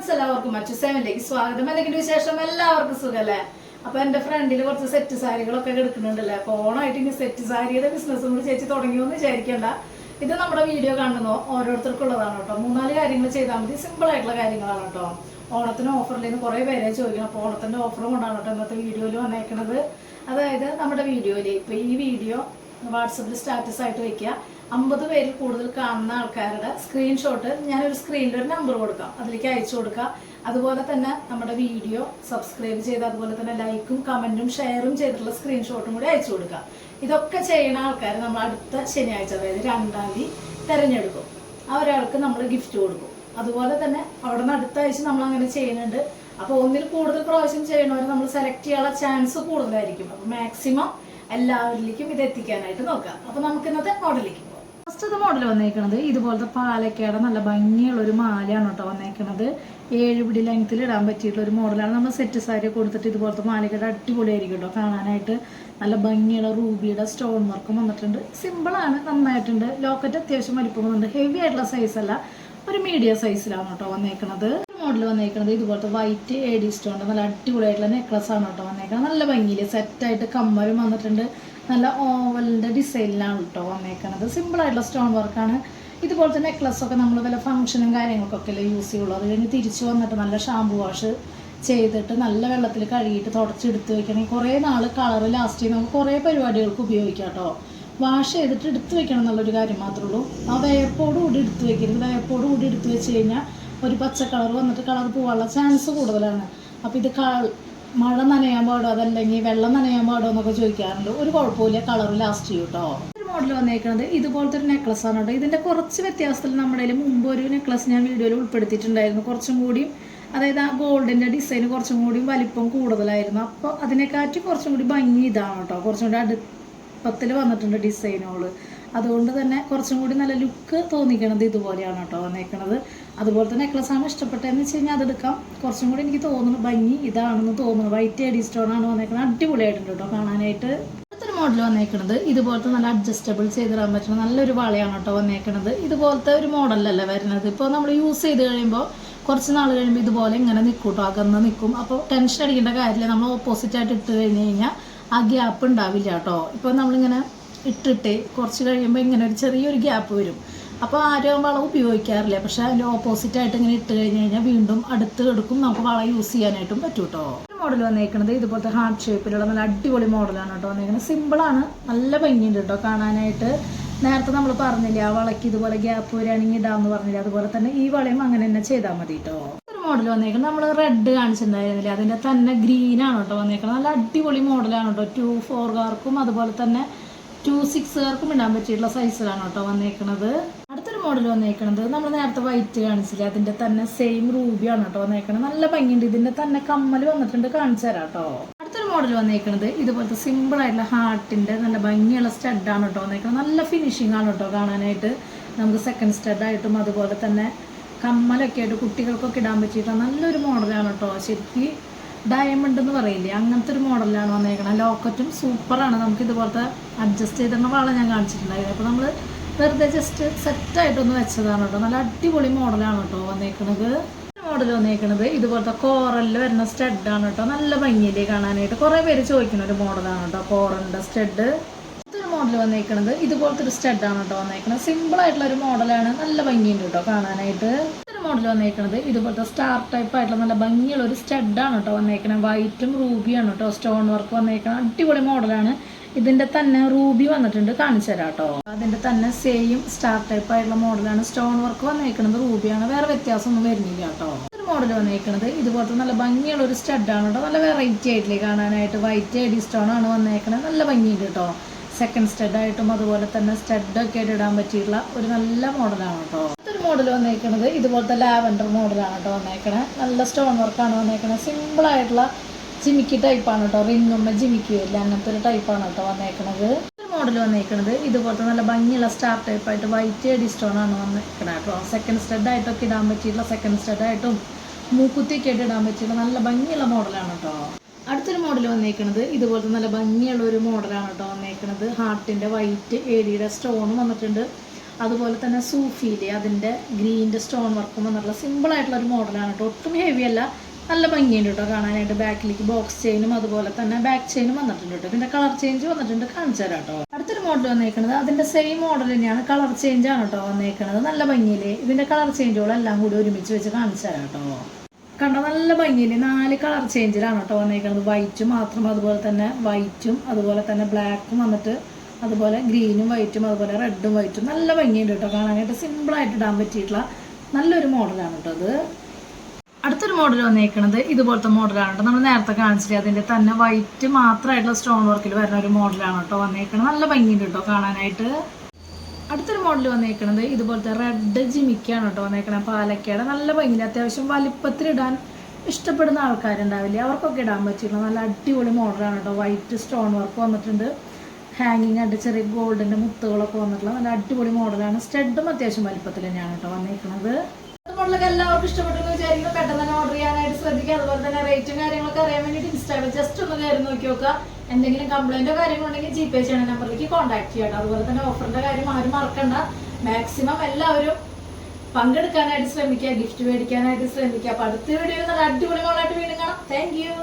എല്ലാവർക്കും മറ്റു സെവനിലേക്ക് സ്വാഗതം. എന്തെങ്കിലും വിശേഷം? എല്ലാവർക്കും സുഖല്ലേ? അപ്പൊ എന്റെ ഫ്രണ്ടിൽ കുറച്ച് സെറ്റ് സാരികളൊക്കെ എടുക്കുന്നുണ്ടല്ലേ. അപ്പൊ ഓണമായിട്ട് ഇനി സെറ്റ് സാരിയുടെ ബിസിനസ്സും കൂടി ചേച്ചി തുടങ്ങിയോന്ന് വിചാരിക്കണ്ട. ഇത് നമ്മുടെ വീഡിയോ കാണുന്നോ ഓരോരുത്തർക്കുള്ളതാണ് കേട്ടോ. 3-4 കാര്യങ്ങൾ ചെയ്താൽ മതി. സിമ്പിൾ ആയിട്ടുള്ള കാര്യങ്ങളാണ് കേട്ടോ. ഓണത്തിന് ഓഫറിലെന്ന് കുറെ പേരെ ചോദിക്കണം. അപ്പോൾ ഓണത്തിന്റെ ഓഫർ കൊണ്ടാണ് കേട്ടോ ഇന്നത്തെ വീഡിയോയിൽ വന്നേക്കുന്നത്. അതായത് നമ്മുടെ വീഡിയോയിൽ ഇപ്പൊ ഈ വീഡിയോ വാട്സപ്പിൽ സ്റ്റാറ്റസ് ആയിട്ട് വെക്കുക. 50 പേരിൽ കൂടുതൽ കാണുന്ന ആൾക്കാരുടെ സ്ക്രീൻഷോട്ട് ഞാനൊരു സ്ക്രീനിൽ ഒരു നമ്പർ കൊടുക്കാം, അതിലേക്ക് അയച്ചു കൊടുക്കുക. അതുപോലെ തന്നെ നമ്മുടെ വീഡിയോ സബ്സ്ക്രൈബ് ചെയ്ത് അതുപോലെ തന്നെ ലൈക്കും കമന്റും ഷെയറും ചെയ്തിട്ടുള്ള സ്ക്രീൻഷോട്ടും കൂടി അയച്ചു കൊടുക്കുക. ഇതൊക്കെ ചെയ്യുന്ന ആൾക്കാർ നമ്മൾ അടുത്ത ശനിയാഴ്ച അതായത് 2-ാം തീയതി തിരഞ്ഞെടുക്കും. ആ ഒരാൾക്ക് നമ്മൾ ഗിഫ്റ്റ് കൊടുക്കും. അതുപോലെ തന്നെ അവിടെ നിന്ന് അടുത്ത ആഴ്ച നമ്മൾ അങ്ങനെ ചെയ്യുന്നുണ്ട്. അപ്പോൾ ഒന്നിൽ കൂടുതൽ പ്രാവശ്യം ചെയ്യണവരെ നമ്മൾ സെലക്ട് ചെയ്യാനുള്ള ചാൻസ് കൂടുതലായിരിക്കും. അപ്പോൾ മാക്സിമം എല്ലാവരിലേക്കും ഇത് എത്തിക്കാനായിട്ട് നോക്കാം. അപ്പോൾ നമുക്ക് ഇന്നത്തെ മോഡലിലേക്ക് പോകാം. ഫസ്റ്റത്തെ മോഡൽ വന്നേക്കുന്നത് ഇതുപോലത്തെ പാലക്കാട് നല്ല ഭംഗിയുള്ള ഒരു മാലയാണ് കേട്ടോ വന്നേക്കുന്നത്. 7 പിടി ലെങ്ത്തിൽ ഇടാൻ പറ്റിയിട്ടുള്ള ഒരു മോഡലാണ്. നമ്മൾ സെറ്റ് സാരി കൊടുത്തിട്ട് ഇതുപോലത്തെ മാലക്കട അടിപൊളിയായിരിക്കും കേട്ടോ കാണാനായിട്ട്. നല്ല ഭംഗിയുള്ള റൂബിയുടെ സ്റ്റോൺ വർക്കും വന്നിട്ടുണ്ട്. സിമ്പിളാണ്, നന്നായിട്ടുണ്ട്. ലോക്കറ്റ് അത്യാവശ്യം വലിപ്പം വന്നിട്ടുണ്ട്. ഹെവി ആയിട്ടുള്ള സൈസ് അല്ല, ഒരു മീഡിയം സൈസിലാണ് കേട്ടോ വന്നേക്കുന്നത്. മോഡൽ വന്നേക്കുന്നത് ഇതുപോലത്തെ വൈറ്റ് എഡി സ്റ്റോൺ നല്ല അടിപൊളിയായിട്ടുള്ള നെക്ലസ് ആണ് കേട്ടോ വന്നേക്കുന്നത്. നല്ല ഭംഗിയിൽ സെറ്റായിട്ട് കമ്മലും വന്നിട്ടുണ്ട്. നല്ല ഓവലിൻ്റെ ഡിസൈനിലാണ് കേട്ടോ വന്നേക്കുന്നത്. സിമ്പിളായിട്ടുള്ള സ്റ്റോൺ വർക്കാണ്. ഇതുപോലത്തെ നെക്ലസ്സൊക്കെ നമ്മൾ വല്ല ഫംഗ്ഷനും കാര്യങ്ങൾക്കൊക്കെ അല്ലേ യൂസ് ചെയ്യുള്ളൂ. അത് കഴിഞ്ഞ് തിരിച്ചു വന്നിട്ട് നല്ല ഷാമ്പു വാഷ് ചെയ്തിട്ട് നല്ല വെള്ളത്തിൽ കഴുകിയിട്ട് തുടച്ചെടുത്ത് വെക്കണമെങ്കിൽ കുറേ നാൾ കളർ ലാസ്റ്റ് ചെയ്ത് നമുക്ക് കുറേ പരിപാടികൾക്ക് ഉപയോഗിക്കാം കേട്ടോ. വാഷ് ചെയ്തിട്ട് എടുത്ത് വെക്കണം എന്നുള്ളൊരു കാര്യം മാത്രമേ ഉള്ളൂ. ആ വേപ്പോട് കൂടി എടുത്ത് വെക്കരുത്. വേപ്പോട് കൂടി എടുത്ത് വെച്ച് കഴിഞ്ഞാൽ ഒരു പച്ച കളർ വന്നിട്ട് കളർ പോകാനുള്ള ചാൻസ് കൂടുതലാണ്. അപ്പോൾ ഇത് മഴ നനയാൻ പാടോ അതല്ലെങ്കിൽ വെള്ളം നനയാൻ പാടോ എന്നൊക്കെ ചോദിക്കാറുണ്ട്. ഒരു കുഴപ്പമില്ല, കളർ ലാസ്റ്റ് ചെയ്യും കേട്ടോ. ഒരു മോഡൽ വന്നേക്കുന്നത് ഇതുപോലത്തെ ഒരു നെക്ലസ് ആണ് കേട്ടോ. ഇതിൻ്റെ കുറച്ച് വ്യത്യാസത്തിൽ നമ്മുടെ മുമ്പ് ഒരു നെക്ലസ് ഞാൻ വീഡിയോയിൽ ഉൾപ്പെടുത്തിയിട്ടുണ്ടായിരുന്നു. കുറച്ചും കൂടി അതായത് ആ ഗോൾഡിൻ്റെ ഡിസൈൻ കുറച്ചും കൂടി വലിപ്പം കൂടുതലായിരുന്നു. അപ്പോൾ അതിനെക്കാട്ടി കുറച്ചും കൂടി ഭംഗി ഇതാണ് കേട്ടോ. കുറച്ചും കൂടി അടുപ്പത്തിൽ വന്നിട്ടുണ്ട് ഡിസൈനുകൾ. അതുകൊണ്ട് തന്നെ കുറച്ചും കൂടി നല്ല ലുക്ക് തോന്നിക്കണത് ഇതുപോലെയാണ് കേട്ടോ വന്നേക്കണത്. അതുപോലത്തെ നെക്ലസ്സാണ് ഇഷ്ടപ്പെട്ടതെന്ന് വെച്ച് കഴിഞ്ഞാൽ അതെടുക്കാം. കുറച്ചും കൂടി എനിക്ക് തോന്നുന്നു ഭംഗി ഇതാണെന്ന് തോന്നുന്നു. വൈറ്റ് എഡി സ്റ്റോൺ ആണ് വന്നേക്കുന്നത്. അടിപൊളിയായിട്ടുണ്ട് കേട്ടോ കാണാനായിട്ട്. അടുത്തൊരു മോഡൽ വന്നേക്കുന്നത് ഇതുപോലത്തെ നല്ല അഡ്ജസ്റ്റബിൾ ചെയ്തിടാൻ പറ്റുന്ന നല്ലൊരു വളയാണ് കേട്ടോ വന്നേക്കുന്നത്. ഇതുപോലത്തെ ഒരു മോഡലല്ല വരുന്നത്. ഇപ്പോൾ നമ്മൾ യൂസ് ചെയ്ത് കഴിയുമ്പോൾ കുറച്ച് നാൾ കഴിയുമ്പോൾ ഇതുപോലെ ഇങ്ങനെ നിൽക്കും കേട്ടോ, അകന്ന് നിൽക്കും. അപ്പോൾ ടെൻഷൻ അടിക്കേണ്ട കാര്യമില്ല. നമ്മൾ ഓപ്പോസിറ്റായിട്ട് ഇട്ട് കഴിഞ്ഞ് കഴിഞ്ഞാൽ ആ ഗ്യാപ്പ് ഉണ്ടാവില്ല കേട്ടോ. ഇപ്പോൾ നമ്മളിങ്ങനെ ഇട്ടിട്ട് കുറച്ച് കഴിയുമ്പോൾ ഇങ്ങനെ ഒരു ചെറിയൊരു ഗ്യാപ്പ് വരും. അപ്പോൾ ആരും വളം ഉപയോഗിക്കാറില്ല. പക്ഷേ അതിൻ്റെ ഓപ്പോസിറ്റായിട്ട് ഇങ്ങനെ ഇട്ട് കഴിഞ്ഞ് കഴിഞ്ഞാൽ വീണ്ടും അടുത്ത് എടുക്കും, നമുക്ക് വളം യൂസ് ചെയ്യാനായിട്ടും പറ്റും കേട്ടോ. ഒരു മോഡൽ വന്നേക്കുന്നത് ഇതുപോലത്തെ ഹാർട്ട് ഷേപ്പിലുള്ള നല്ല അടിപൊളി മോഡലാണ് കേട്ടോ വന്നേക്കുന്നത്. സിമ്പിളാണ്, നല്ല ഭംഗിയുണ്ട് കേട്ടോ കാണാനായിട്ട്. നേരത്തെ നമ്മൾ പറഞ്ഞില്ലേ ആ വളയ്ക്ക് ഇതുപോലെ ഗ്യാപ്പ് വരികയാണെങ്കിൽ ഇടാമെന്ന് പറഞ്ഞില്ലേ, അതുപോലെ തന്നെ ഈ വളയും അങ്ങനെ തന്നെ ചെയ്താൽ മതി കേട്ടോ. ഒരു മോഡൽ വന്നേക്കുന്നത് നമ്മൾ റെഡ് കാണിച്ചിട്ടുണ്ടായിരുന്നില്ലേ, അതിൻ്റെ തന്നെ ഗ്രീനാണ് കേട്ടോ വന്നേക്കുന്നത്. നല്ല അടിപൊളി മോഡലാണ് കേട്ടോ. 2-4കാർക്കും അതുപോലെ തന്നെ 2-6കാർക്കും ഇടാൻ പറ്റിയിട്ടുള്ള സൈസിലാണ് കേട്ടോ വന്നേക്കുന്നത്. അടുത്തൊരു മോഡൽ വന്നേക്കുന്നത് നമ്മൾ നേരത്തെ വൈറ്റ് കാണിച്ചില്ലേ, അതിൻ്റെ തന്നെ സെയിം റൂബിയാണ് കേട്ടോ വന്നേക്കുന്നത്. നല്ല ഭംഗിയുണ്ട്. ഇതിൻ്റെ തന്നെ കമ്മൽ വന്നിട്ടുണ്ട്, കാണിച്ചു തരാം കേട്ടോ. അടുത്തൊരു മോഡൽ വന്നേക്കുന്നത് ഇതുപോലത്തെ സിമ്പിൾ ആയിട്ടുള്ള ഹാർട്ടിൻ്റെ നല്ല ഭംഗിയുള്ള സ്റ്റഡാണ് കേട്ടോ വന്നേക്കുന്നത്. നല്ല ഫിനിഷിംഗ് ആണ് കേട്ടോ കാണാനായിട്ട്. നമുക്ക് സെക്കൻഡ് സ്റ്റഡായിട്ടും അതുപോലെ തന്നെ കമ്മലൊക്കെ ആയിട്ട് കുട്ടികൾക്കൊക്കെ ഇടാൻ പറ്റിയിട്ടുള്ള നല്ലൊരു മോഡലാണ് കേട്ടോ. ശരിക്കും ഡയമണ്ട് എന്ന് പറയില്ലേ, അങ്ങനത്തെ ഒരു മോഡലാണ് വന്നേക്കണം. ലോക്കറ്റും സൂപ്പറാണ്. നമുക്ക് ഇതുപോലത്തെ അഡ്ജസ്റ്റ് ചെയ്തിരുന്ന വള ഞാൻ കാണിച്ചിട്ടുണ്ടായിരുന്നു. അപ്പോൾ നമ്മൾ വെറുതെ ജസ്റ്റ് സെറ്റായിട്ടൊന്ന് വെച്ചതാണ് കേട്ടോ. നല്ല അടിപൊളി മോഡലാണ് കേട്ടോ വന്നേക്കുന്നത്. മോഡൽ വന്നേക്കുന്നത് ഇതുപോലത്തെ കോറലിൽ വരുന്ന സ്റ്റഡാണ് കേട്ടോ. നല്ല ഭംഗിയില്ലേ കാണാനായിട്ട്. കുറേ പേര് ചോദിക്കുന്ന ഒരു മോഡലാണ് കേട്ടോ കോറലിൻ്റെ സ്റ്റഡ്. അടുത്തൊരു മോഡൽ വന്നേക്കുന്നത് ഇതുപോലത്തെ ഒരു സ്റ്റഡാണ് കേട്ടോ വന്നേക്കുന്നത്. സിമ്പിളായിട്ടുള്ള ഒരു മോഡലാണ്, നല്ല ഭംഗിയുണ്ട് കേട്ടോ കാണാനായിട്ട്. മോഡൽ വന്നേക്കുന്നത് ഇതുപോലത്തെ സ്റ്റാർ ടൈപ്പ് ആയിട്ടുള്ള നല്ല ഭംഗിയുള്ള ഒരു സ്റ്റഡാണ് കേട്ടോ വന്നേക്കുന്നത്. വൈറ്റും റൂബിയാണ് കേട്ടോ സ്റ്റോൺ വർക്ക് വന്നേക്കുന്നത്. അടിപൊളി മോഡലാണ്. ഇതിൻ്റെ തന്നെ റൂബി വന്നിട്ടുണ്ട്, കാണിച്ചു തരാം കേട്ടോ. അതിൻ്റെ തന്നെ സെയിം സ്റ്റാർ ടൈപ്പ് ആയിട്ടുള്ള മോഡലാണ്. സ്റ്റോൺ വർക്ക് വന്നേക്കുന്നത് റൂബിയാണ്, വേറെ വ്യത്യാസമൊന്നും വരുന്നില്ല കേട്ടോ. ഒരു മോഡൽ വന്നേക്കുന്നത് ഇതുപോലത്തെ നല്ല ഭംഗിയുള്ള ഒരു സ്റ്റഡാണ് കേട്ടോ. നല്ല വെറൈറ്റി ആയിട്ടില്ലേ കാണാനായിട്ട്. വൈറ്റ് എഡി സ്റ്റോൺ ആണ് വന്നേക്കുന്നത്. നല്ല ഭംഗിയുണ്ട് കേട്ടോ. സെക്കൻഡ് സ്റ്റഡായിട്ടും അതുപോലെ തന്നെ സ്റ്റഡൊക്കെ ആയിട്ട് ഇടാൻ പറ്റിയിട്ടുള്ള ഒരു നല്ല മോഡലാണ് കേട്ടോ. ഒരു മോഡൽ വന്നേക്കുന്നത് ഇതുപോലത്തെ ലാവൻഡർ മോഡലാണ് കേട്ടോ വന്നേക്കണേ. നല്ല സ്റ്റോൺ വർക്കാണ് വന്നേക്കണത്. സിമ്പിളായിട്ടുള്ള ജിമിക്കി ടൈപ്പാണ് കേട്ടോ. റിങ്ങുമ്മ ജിമിക്കി വരില്ല, അങ്ങനത്തെ ഒരു ടൈപ്പാണ് കേട്ടോ വന്നേക്കണത്. ഒരു മോഡൽ വന്നേക്കണത് ഇതുപോലത്തെ നല്ല ഭംഗിയുള്ള സ്റ്റാർ ടൈപ്പായിട്ട് വൈറ്റ് എഡി സ്റ്റോൺ ആണ് വന്നേക്കണേ കേട്ടോ. സെക്കൻഡ് സ്റ്റഡായിട്ടൊക്കെ ഇടാൻ പറ്റിയിട്ടുള്ള സെക്കൻഡ് സ്റ്റഡായിട്ടും മൂക്കുത്തിയൊക്കെ ആയിട്ട് ഇടാൻ പറ്റിയിട്ടുള്ള നല്ല ഭംഗിയുള്ള മോഡലാണ് കേട്ടോ. അടുത്തൊരു മോഡൽ വന്നേക്കുന്നത് ഇതുപോലത്തെ നല്ല ഭംഗിയുള്ള ഒരു മോഡലാണ് കേട്ടോ വന്നേക്കുന്നത്. ഹാർട്ടിൻ്റെ വൈറ്റ് എഡിയുടെ സ്റ്റോൺ വന്നിട്ടുണ്ട്. അതുപോലെ തന്നെ സൂഫിയിൽ അതിൻ്റെ ഗ്രീൻ്റെ സ്റ്റോൺ വർക്കും വന്നിട്ടുള്ള സിമ്പിളായിട്ടുള്ള ഒരു മോഡലാണ് കേട്ടോ. ഒട്ടും ഹെവി അല്ല, നല്ല ഭംഗിയുണ്ട് കേട്ടോ കാണാനായിട്ട്. ബാക്കിലേക്ക് ബോക്സ് ചെയിനും അതുപോലെ തന്നെ ബാക്ക് ചെയിനും വന്നിട്ടുണ്ട് കേട്ടോ. ഇതിൻ്റെ കളർ ചേഞ്ച് വന്നിട്ടുണ്ട്, കാണിച്ചു തരാം കേട്ടോ. അടുത്തൊരു മോഡൽ വന്നേക്കുന്നത് അതിൻ്റെ സെയിം മോഡൽ തന്നെയാണ്, കളർ ചേഞ്ച് ആണ് കേട്ടോ വന്നേക്കുന്നത്. നല്ല ഭംഗിയിൽ ഇതിൻ്റെ കളർ ചേഞ്ചുകളെല്ലാം കൂടി ഒരുമിച്ച് വെച്ച് കാണിച്ചു തരാം കേട്ടോ. കണ്ടോ, നല്ല ഭംഗിയിൽ 4 കളർ ചേഞ്ചിലാണ് കേട്ടോ വന്നേക്കുന്നത്. വൈറ്റും മാത്രം, അതുപോലെ തന്നെ വൈറ്റും അതുപോലെ തന്നെ ബ്ലാക്കും വന്നിട്ട്, അതുപോലെ ഗ്രീനും വൈറ്റും അതുപോലെ റെഡും വൈറ്റും നല്ല ഭംഗിയുണ്ട് കേട്ടോ കാണാനായിട്ട്. സിമ്പിളായിട്ട് ഇടാൻ പറ്റിയിട്ടുള്ള നല്ലൊരു മോഡലാണ് കേട്ടോ അത്. അടുത്തൊരു മോഡൽ വന്നേക്കുന്നത് ഇതുപോലത്തെ മോഡലാണ് കേട്ടോ. നമ്മൾ നേരത്തെ കാണിച്ചിട്ട് അതിൻ്റെ തന്നെ വൈറ്റ് മാത്രമായിട്ടുള്ള സ്റ്റോൺ വർക്കിൽ വരുന്ന ഒരു മോഡലാണ് കേട്ടോ വന്നേക്കുന്നത്. നല്ല ഭംഗിയുണ്ട് കേട്ടോ കാണാനായിട്ട്. അടുത്തൊരു മോഡൽ വന്നേക്കുന്നത് ഇതുപോലത്തെ റെഡ് ജിമിക്കാണ് കേട്ടോ വന്നേക്കുന്നത്. പാലക്കയുടെ നല്ല ഭംഗിയിൽ അത്യാവശ്യം വലിപ്പത്തിലിടാൻ ഇഷ്ടപ്പെടുന്ന ആൾക്കാരുണ്ടാവില്ലേ, അവർക്കൊക്കെ ഇടാൻ പറ്റിയിട്ടുള്ള നല്ല അടിപൊളി മോഡലാണ് കേട്ടോ. വൈറ്റ് സ്റ്റോൺ വർക്ക് വന്നിട്ടുണ്ട്, ഹാങ്ങിങ് ആയിട്ട് ചെറിയ ഗോൾഡിൻ്റെ മുത്തുകളൊക്കെ വന്നിട്ടുള്ള നല്ല അടിപൊളി മോഡലാണ്. സ്റ്റഡും അത്യാവശ്യം വലിപ്പത്തിൽ തന്നെയാണ് കേട്ടോ വന്നേക്കുന്നത്. മോഡലൊക്കെ എല്ലാവർക്കും ഇഷ്ടപ്പെട്ടെന്ന് വിചാരിക്കുന്നു. പെട്ടെന്ന് തന്നെ ഓർഡർ ചെയ്യാനായിട്ട് ശ്രദ്ധിക്കുക. അതുപോലെ തന്നെ റേറ്റും കാര്യങ്ങളൊക്കെ അറിയാൻ വേണ്ടിയിട്ട് ഇൻസ്റ്റാഗ്രാമിൽ ജസ്റ്റ് ഒന്ന് കയറി നോക്കി നോക്കുക. എന്തെങ്കിലും കംപ്ലൈൻറ്റോ കാര്യങ്ങളുണ്ടെങ്കിൽ ജിപേ ചെയ്യണ നമ്പറിലേക്ക് കോൺടാക്ട് ചെയ്യാം. അതുപോലെ തന്നെ ഓഫറിൻ്റെ കാര്യം ആരും മറക്കണ്ട. മാക്സിമം എല്ലാവരും പങ്കെടുക്കാനായിട്ട് ശ്രമിക്കുക, ഗിഫ്റ്റ് മേടിക്കാനായിട്ട് ശ്രമിക്കുക. അപ്പോൾ അടുത്ത വീഡിയോയിൽ നല്ല അടിപൊളി മോളായിട്ട് വീണ്ടും കാണാം. Thank you.